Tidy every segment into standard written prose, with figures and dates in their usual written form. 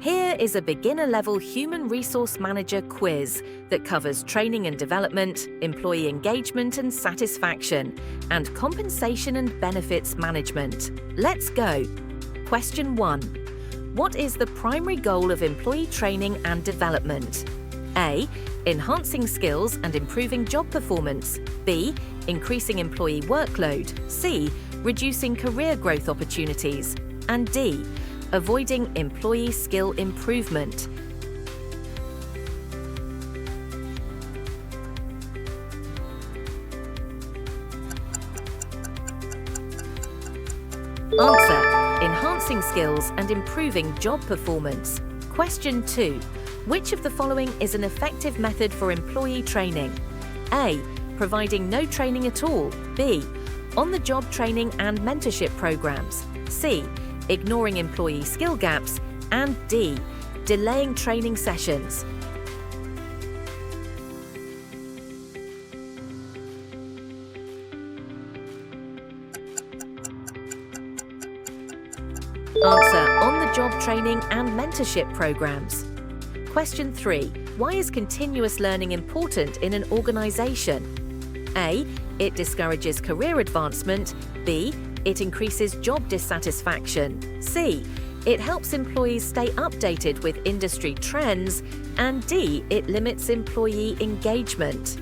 Here is a beginner-level human resource manager quiz that covers training and development, employee engagement and satisfaction, and compensation and benefits management. Let's go. Question 1. What is the primary goal of employee training and development? A. Enhancing skills and improving job performance. B. Increasing employee workload. C. Reducing career growth opportunities. And D. Avoiding employee skill improvement. Answer: enhancing skills and improving job performance. Question 2. Which of the following is an effective method for employee training? A. Providing no training at all. B. On-the-job training and mentorship programs. C. Ignoring employee skill gaps. And D. Delaying training sessions. Answer: on-the-job training and mentorship programs. Question 3. Why is continuous learning important in an organization? A. It discourages career advancement. B. It increases job dissatisfaction. C. It helps employees stay updated with industry trends. And D. It limits employee engagement.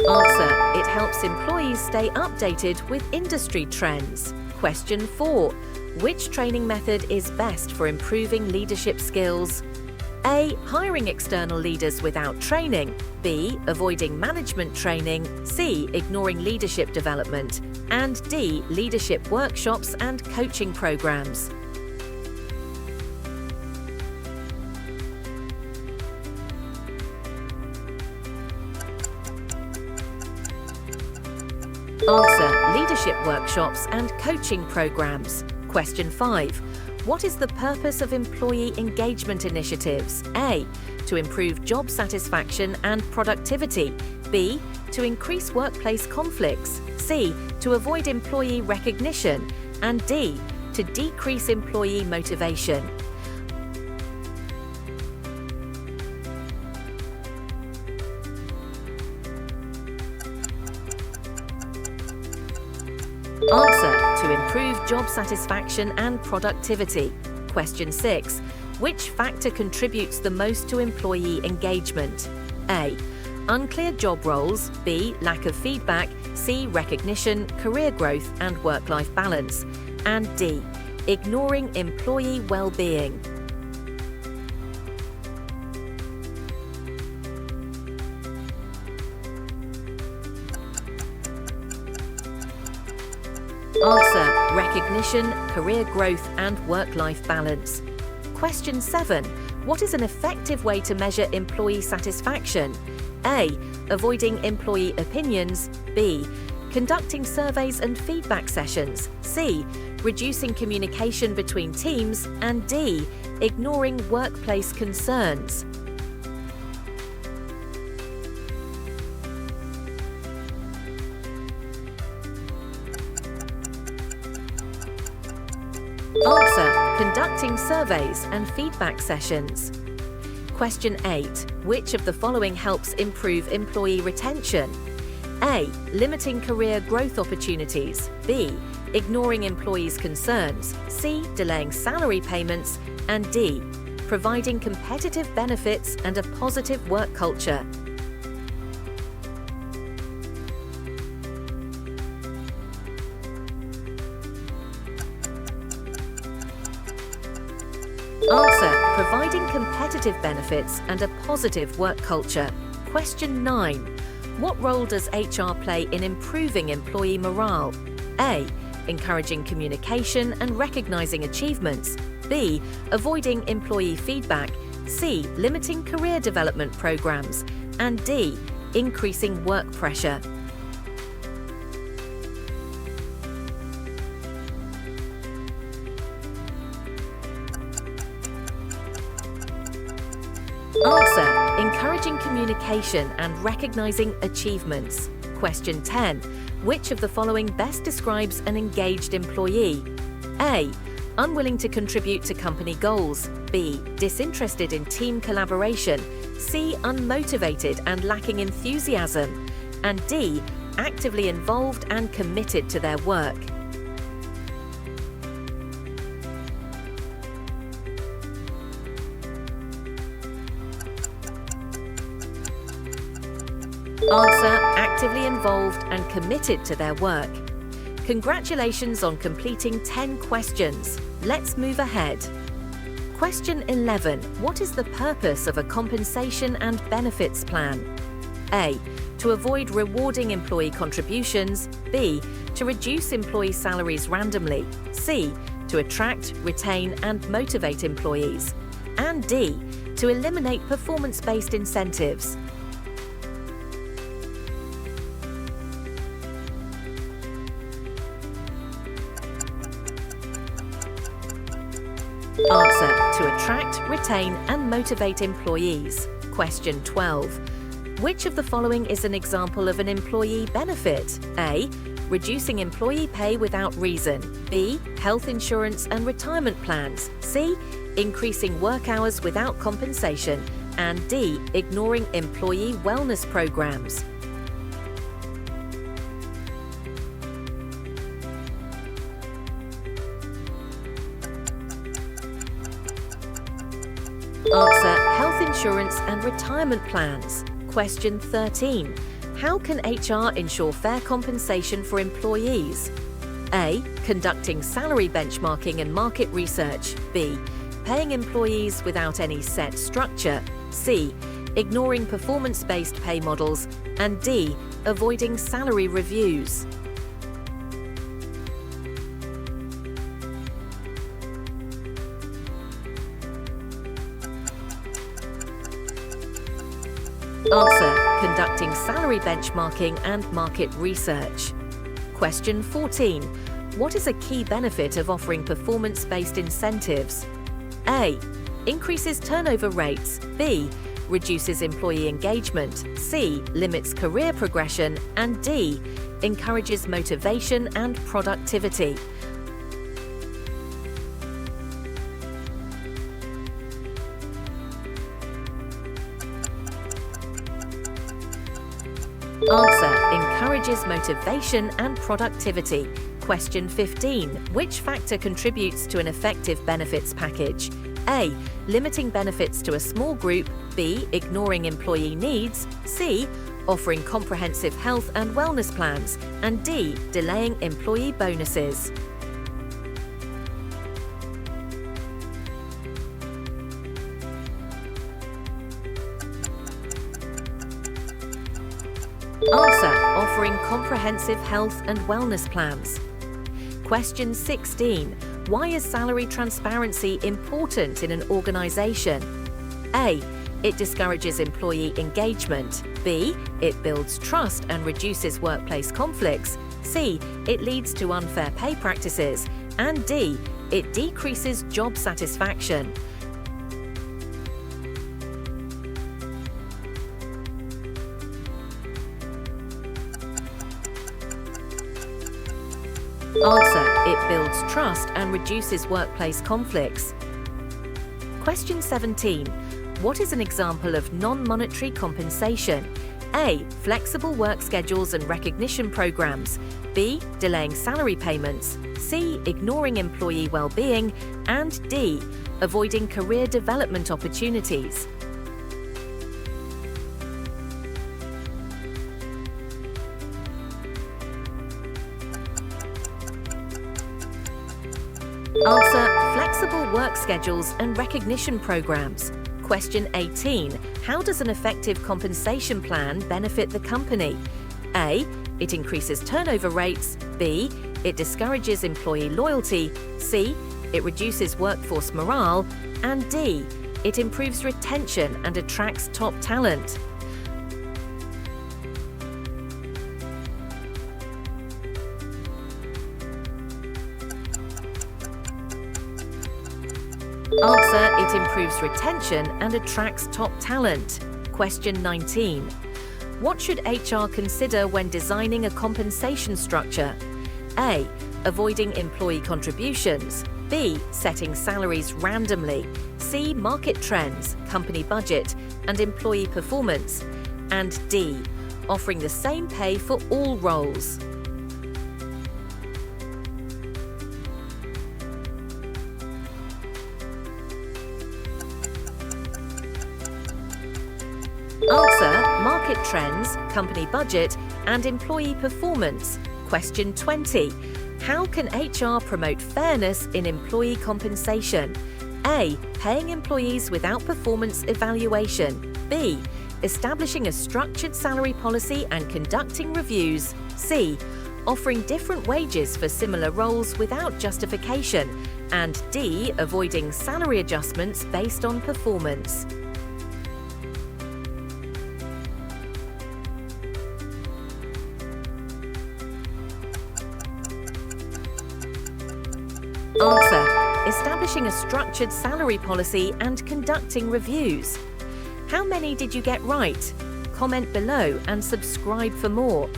Answer: it helps employees stay updated with industry trends. Question 4. Which training method is best for improving leadership skills? A. Hiring external leaders without training. B. Avoiding management training. C. Ignoring leadership development. And D. Leadership workshops and coaching programs. Answer: leadership workshops and coaching programs. Question 5. What is the purpose of employee engagement initiatives? A. To improve job satisfaction and productivity. B. To increase workplace conflicts. C. To avoid employee recognition. And D. To decrease employee motivation. Answer: to improve job satisfaction and productivity. Question 6. Which factor contributes the most to employee engagement? A. Unclear job roles. B. Lack of feedback. C. Recognition, career growth and work-life balance. And D. Ignoring employee well-being. Answer: recognition, career growth and work-life balance. Question 7. What is an effective way to measure employee satisfaction? A. Avoiding employee opinions. B. Conducting surveys and feedback sessions. C. Reducing communication between teams. And D. Ignoring workplace concerns. Answer: conducting surveys and feedback sessions. Question 8. Which of the following helps improve employee retention? A. Limiting career growth opportunities. B. Ignoring employees' concerns. C. Delaying salary payments. And D. Providing competitive benefits and a positive work culture. Answer: providing competitive benefits and a positive work culture. Question 9. What role does HR play in improving employee morale? A. Encouraging communication and recognizing achievements. B. Avoiding employee feedback. C. Limiting career development programs. And D. Increasing work pressure. Answer: encouraging communication dedication and recognizing achievements. Question 10. Which of the following best describes an engaged employee? A. Unwilling to contribute to company goals. B. Disinterested in team collaboration. C. Unmotivated and lacking enthusiasm. And D. Actively involved and committed to their work. Answer: actively involved and committed to their work. Congratulations on completing 10 questions. Let's move ahead. Question 11. What is the purpose of a compensation and benefits plan? A. To avoid rewarding employee contributions. B. To reduce employee salaries randomly. C. To attract, retain and motivate employees. And D. To eliminate performance-based incentives. Answer: to attract, retain and motivate employees. Question 12. Which of the following is an example of an employee benefit? A. Reducing employee pay without reason. B. Health insurance and retirement plans. C. Increasing work hours without compensation. And D. Ignoring employee wellness programs. Answer: health insurance and retirement plans. Question 13. How can HR ensure fair compensation for employees? A. Conducting salary benchmarking and market research. B. Paying employees without any set structure. C. Ignoring performance-based pay models. And D. Avoiding salary reviews. Answer: conducting salary benchmarking and market research. Question 14. What is a key benefit of offering performance-based incentives? A. Increases turnover rates. B. Reduces employee engagement. C. Limits career progression. And D. Encourages motivation and productivity. Answer: encourages motivation and productivity. Question 15. Which factor contributes to an effective benefits package? A. Limiting benefits to a small group. B. Ignoring employee needs. C. Offering comprehensive health and wellness plans. And D. Delaying employee bonuses. Answer: offering comprehensive health and wellness plans. Question 16. Why is salary transparency important in an organization? A. It discourages employee engagement. B. It builds trust and reduces workplace conflicts. C. It leads to unfair pay practices. And D. It decreases job satisfaction. Answer: it builds trust and reduces workplace conflicts. Question 17. What is an example of non-monetary compensation? A. Flexible work schedules and recognition programs. B. Delaying salary payments. C. Ignoring employee well-being. And D. Avoiding career development opportunities. Answer: flexible work schedules and recognition programs. Question 18. How does an effective compensation plan benefit the company? A. It increases turnover rates. B. It discourages employee loyalty. C. It reduces workforce morale. And D. It improves retention and attracts top talent. Answer: it improves retention and attracts top talent. Question 19. What should HR consider when designing a compensation structure? A. Avoiding employee contributions. B. Setting salaries randomly. C. Market trends, company budget, and employee performance. And D. Offering the same pay for all roles. Answer: market trends, company budget, and employee performance. Question 20. How can HR promote fairness in employee compensation? A. Paying employees without performance evaluation. B. Establishing a structured salary policy and conducting reviews. C. Offering different wages for similar roles without justification. And D. Avoiding salary adjustments based on performance. Answer: establishing a structured salary policy and conducting reviews. How many did you get right? Comment below and subscribe for more.